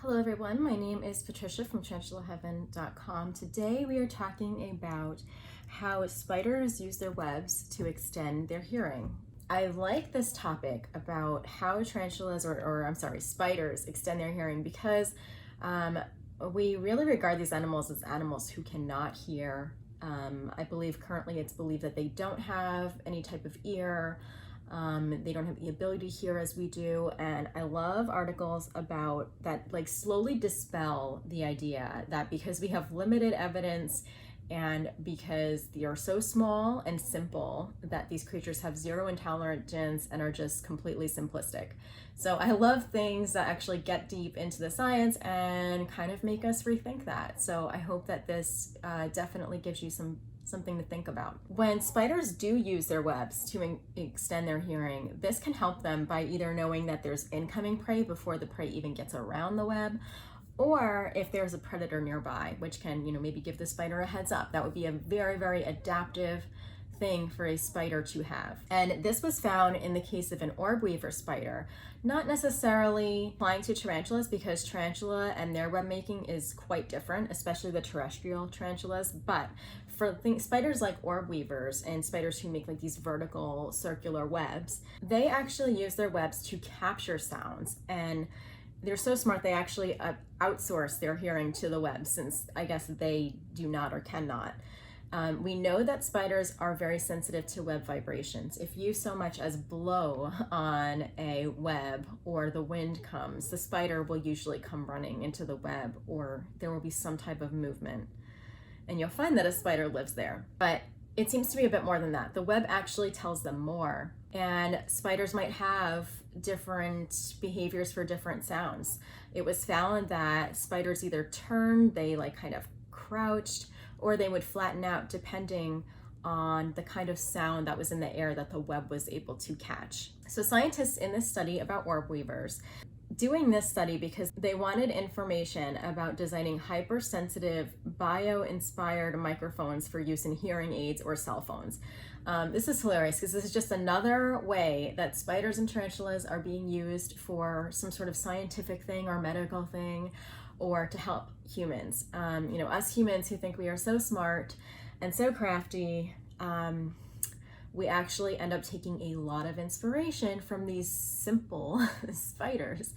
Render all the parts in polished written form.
Hello everyone, my name is Patricia from TarantulaHeaven.com. Today we are talking about how spiders use their webs to extend their hearing. I like this topic about how tarantulas, spiders extend their hearing because we really regard these animals as animals who cannot hear. I believe currently it's believed that they don't have any type of ear. They don't have the ability to hear as we do, and I love articles about that, like, slowly dispel the idea that because we have limited evidence and because they are so small and simple that these creatures have zero intelligence and are just completely simplistic. So I love things that actually get deep into the science and kind of make us rethink that. So I hope that this definitely gives you something to think about. When spiders do use their webs to extend their hearing, this can help them by either knowing that there's incoming prey before the prey even gets around the web, or if there's a predator nearby, which can, maybe give the spider a heads up. That would be a very, very adaptive thing for a spider to have. And this was found in the case of an orb weaver spider, not necessarily applying to tarantulas because tarantula and their web making is quite different, especially the terrestrial tarantulas. But for spiders like orb weavers and spiders who make like these vertical circular webs, they actually use their webs to capture sounds, and they're so smart they actually outsource their hearing to the web, since I guess they do not or cannot. We know that spiders are very sensitive to web vibrations. If you so much as blow on a web or the wind comes, the spider will usually come running into the web, or there will be some type of movement. And you'll find that a spider lives there. But it seems to be a bit more than that. The web actually tells them more. And spiders might have different behaviors for different sounds. It was found that spiders either turned, they like kind of crouched, or they would flatten out depending on the kind of sound that was in the air that the web was able to catch. So scientists in this study about orb weavers, doing this study because they wanted information about designing hypersensitive bio-inspired microphones for use in hearing aids or cell phones. This is hilarious because this is just another way that spiders and tarantulas are being used for some sort of scientific thing or medical thing, or to help humans. Us humans who think we are so smart and so crafty, we actually end up taking a lot of inspiration from these simple spiders.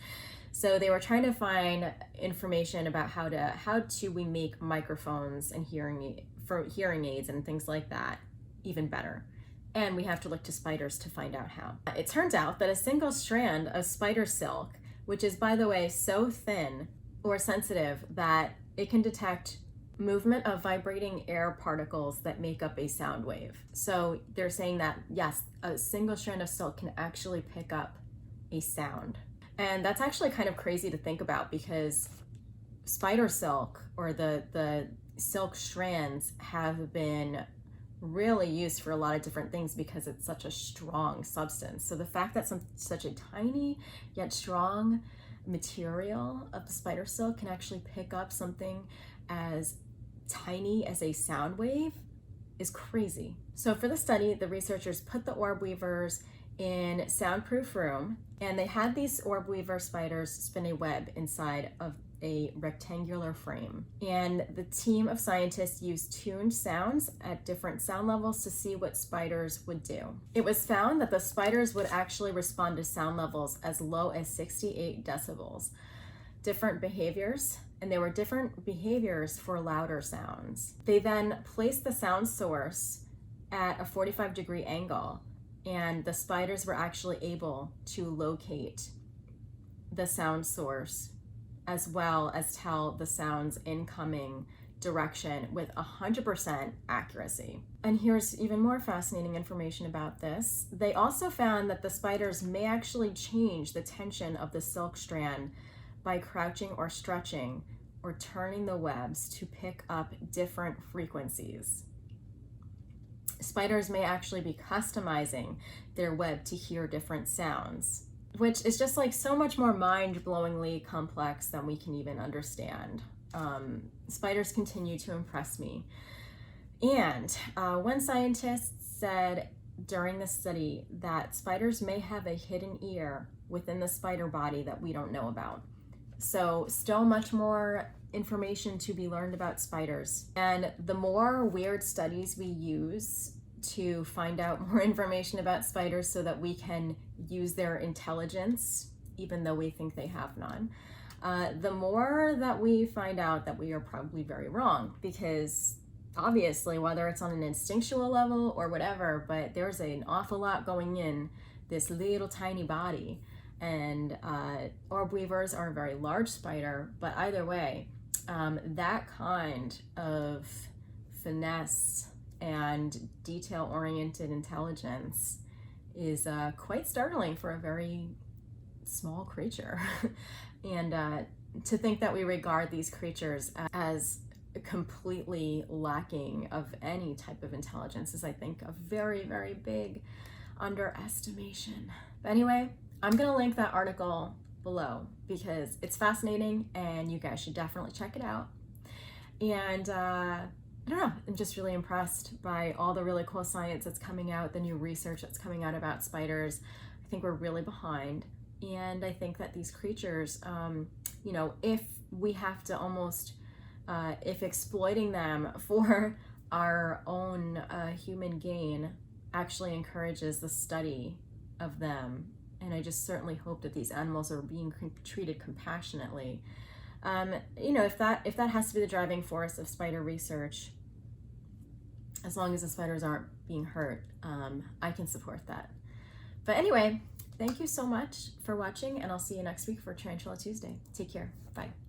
So they were trying to find information about how do we make microphones and hearing aids and things like that even better. And we have to look to spiders to find out how. It turns out that a single strand of spider silk, which is, by the way, so thin or sensitive that it can detect movement of vibrating air particles that make up a sound wave. So they're saying that, yes, a single strand of silk can actually pick up a sound. And that's actually kind of crazy to think about because spider silk, or the silk strands, have been really used for a lot of different things because it's such a strong substance. So the fact that such a tiny yet strong material of the spider silk can actually pick up something as tiny as a sound wave is crazy. So for the study, the researchers put the orb weavers in a soundproof room, and they had these orb weaver spiders spin a web inside of a rectangular frame. And the team of scientists used tuned sounds at different sound levels to see what spiders would do. It was found that the spiders would actually respond to sound levels as low as 68 decibels. Different behaviors, and there were different behaviors for louder sounds. They then placed the sound source at a 45-degree angle, and the spiders were actually able to locate the sound source as well as tell the sound's incoming direction with 100% accuracy. And here's even more fascinating information about this. They also found that the spiders may actually change the tension of the silk strand by crouching or stretching or turning the webs to pick up different frequencies. Spiders may actually be customizing their web to hear different sounds, which is just like so much more mind-blowingly complex than we can even understand. Spiders continue to impress me. And one scientist said during the study that spiders may have a hidden ear within the spider body that we don't know about. So still much more information to be learned about spiders. And the more weird studies we use to find out more information about spiders so that we can use their intelligence, even though we think they have none, the more that we find out that we are probably very wrong, because obviously, whether it's on an instinctual level or whatever, but there's an awful lot going in this little tiny body. And orb weavers are a very large spider, but either way, that kind of finesse and detail-oriented intelligence is quite startling for a very small creature. And to think that we regard these creatures as completely lacking of any type of intelligence is, I think, a very, very big underestimation. But anyway, I'm going to link that article below because it's fascinating and you guys should definitely check it out. And I don't know, I'm just really impressed by all the really cool science that's coming out, the new research that's coming out about spiders. I think we're really behind. And I think that these creatures, you know, if we have to almost, if exploiting them for our own human gain actually encourages the study of them, and I just certainly hope that these animals are being treated compassionately. You know, if that has to be the driving force of spider research, as long as the spiders aren't being hurt, I can support that. But anyway, thank you so much for watching, and I'll see you next week for Tarantula Tuesday. Take care. Bye.